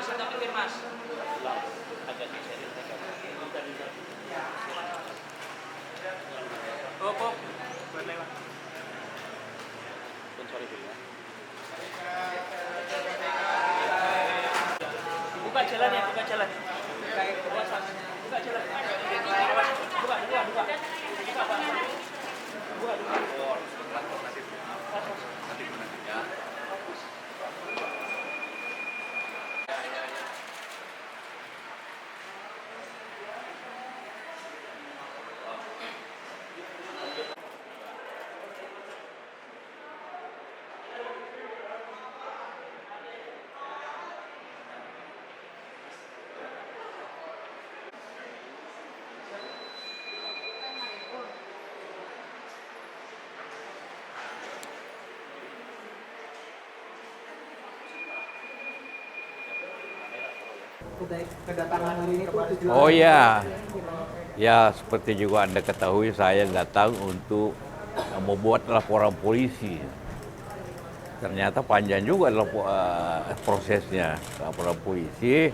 Mas, atau mikir Mas? Oh, buat lewat. Buka jalan ya, buka jalan. Buka jalan. Kedatangan hari ini tujuan. Oh ya, ya seperti juga Anda ketahui saya datang untuk membuat laporan polisi. Ternyata panjang juga prosesnya laporan polisi.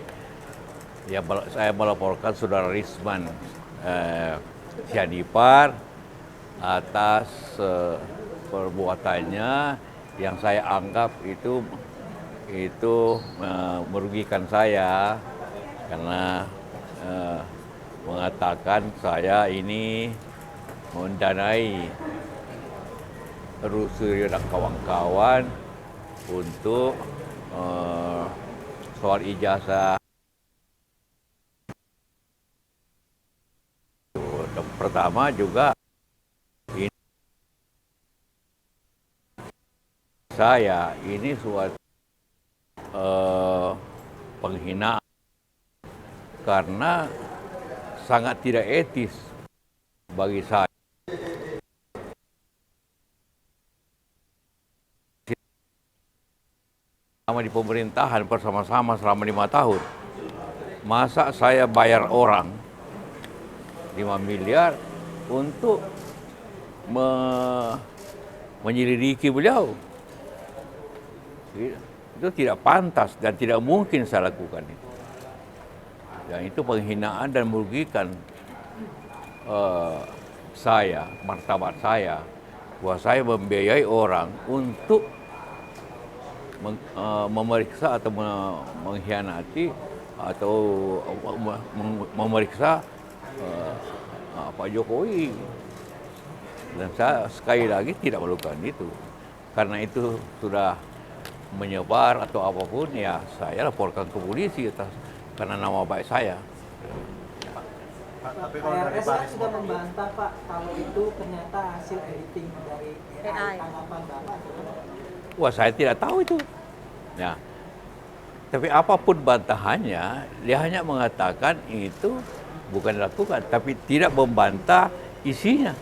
Ya, saya melaporkan saudara Risman Sianipar atas perbuatannya yang saya anggap itu merugikan saya karena mengatakan saya ini mendanai Rusuri dan kawan-kawan untuk soal ijazah. Pertama juga ini saya ini suatu penghinaan karena sangat tidak etis bagi saya. Selama di pemerintahan bersama-sama selama 5 tahun, masa saya bayar orang 5 miliar untuk menyelidiki beliau. Itu tidak pantas dan tidak mungkin saya lakukan itu. Dan itu penghinaan dan merugikan saya, martabat saya, bahwa saya membiayai orang untuk memeriksa atau mengkhianati atau memeriksa Pak Jokowi. Dan saya sekali lagi tidak melakukan itu. Karena itu sudah menyebar atau apapun, ya saya laporkan ke polisi karena nama baik saya. Pak, tapi kalau dari Pak sudah membantah Pak kalau itu ternyata hasil editing dari AI. Tanggapan Bapak? Wah, saya tidak tahu itu. Ya. Tapi apapun bantahannya, dia hanya mengatakan itu bukan dilakukan, tapi tidak membantah isinya.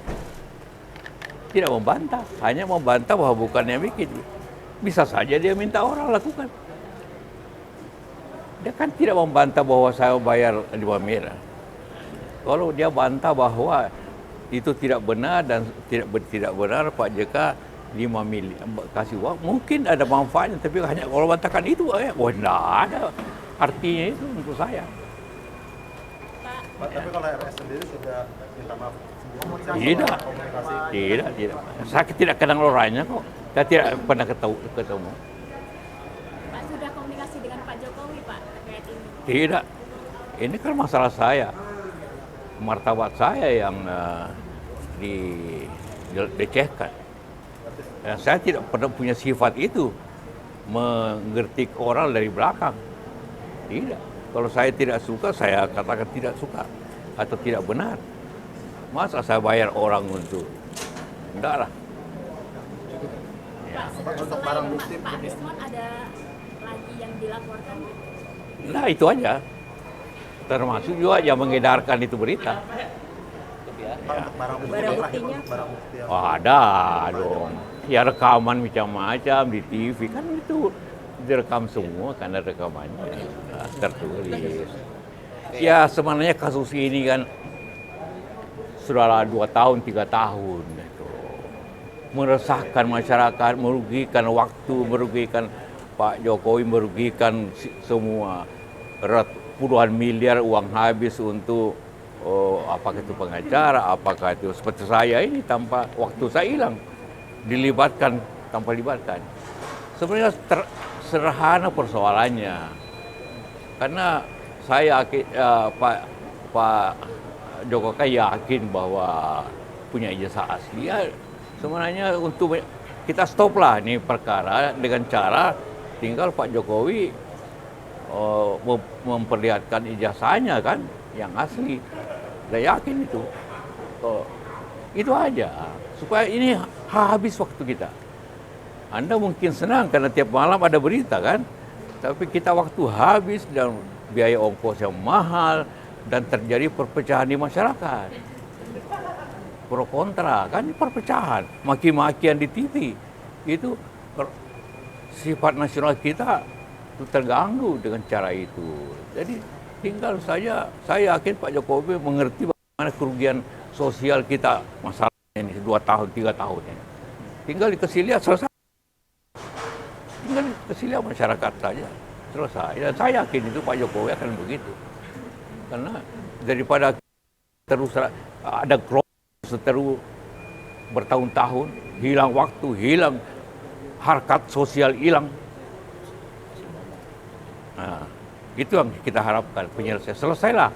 Tidak membantah, hanya membantah bahwa bukan yang bikin. Bisa saja dia minta orang lakukan. Dia kan tidak membantah bahwa saya bayar 5 miliar. Kalau dia bantah bahwa itu tidak benar dan tidak benar Pak JK 5 miliar kasih uang, mungkin ada manfaatnya, tapi hanya kalau bantahkan itu, tidak ada artinya itu untuk saya. Pak, tapi kalau RS sendiri sudah minta maaf Tidak. Saya tidak kenal orangnya kok. Saya tidak pernah ketemu. Pak, sudah komunikasi dengan Pak Jokowi, Pak, terkait ini? Tidak. Ini kan masalah saya. Martabat saya yang dilecehkan. Dan saya tidak pernah punya sifat itu, menggertik orang dari belakang. Tidak. Kalau saya tidak suka, saya katakan tidak suka atau tidak benar. Masa saya bayar orang untuk? Enggak lah. Pak, selain Pak Risman ada lagi yang dilaporkan? Nah, itu aja. Termasuk juga yang mengedarkan itu berita. barang buktinya? Oh, ada dong. Ya rekaman macam-macam di TV kan itu direkam semua karena rekamannya tertulis. Ya sebenarnya kasus ini kan sudah 2 tahun, 3 tahun itu. Meresahkan masyarakat, merugikan waktu, merugikan Pak Jokowi, merugikan semua puluhan miliar uang habis untuk apakah itu pengacara, apakah itu seperti saya ini tanpa waktu saya hilang, dilibatkan tanpa libatkan. Sebenarnya sederhana persoalannya, karena saya Pak Joko kan yakin bahwa punya ijazah asli. Ya, sebenarnya untuk kita stoplah nih perkara dengan cara tinggal Pak Jokowi memperlihatkan ijazahnya kan yang asli. Saya yakin itu. Itu aja. Supaya ini habis waktu kita. Anda mungkin senang karena tiap malam ada berita kan. Tapi kita waktu habis dan biaya ongkos yang mahal dan terjadi perpecahan di masyarakat. Pro kontra kan perpecahan, maki-makian di TV. Itu sifat nasional kita itu terganggu dengan cara itu. Jadi tinggal saja, saya yakin Pak Jokowi mengerti bagaimana kerugian sosial kita masalahnya ini 2 tahun, 3 tahun ini. Tinggal dikasih lihat selesai. Tinggal dikasih lihat masyarakat saja selesai. Dan saya yakin itu Pak Jokowi akan begitu. Karena daripada terus ada seteru bertahun-tahun, hilang waktu, hilang harkat sosial, hilang. Nah, itu yang kita harapkan penyelesaian. Selesailah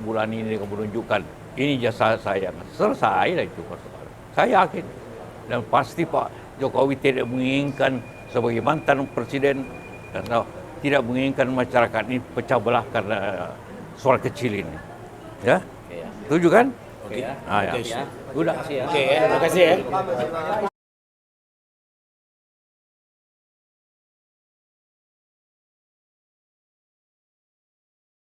bulan ini dengan menunjukkan ini jasa saya. Selesailah itu persoalan. Saya yakin dan pasti Pak Jokowi tidak menginginkan sebagai mantan presiden dan tidak menginginkan masyarakat ini pecah belah karena soal kecil ini. Ya? Setuju kan? Oke ya. Ah, ya. Oke ya. Udah. Oke ya. Terima kasih ya.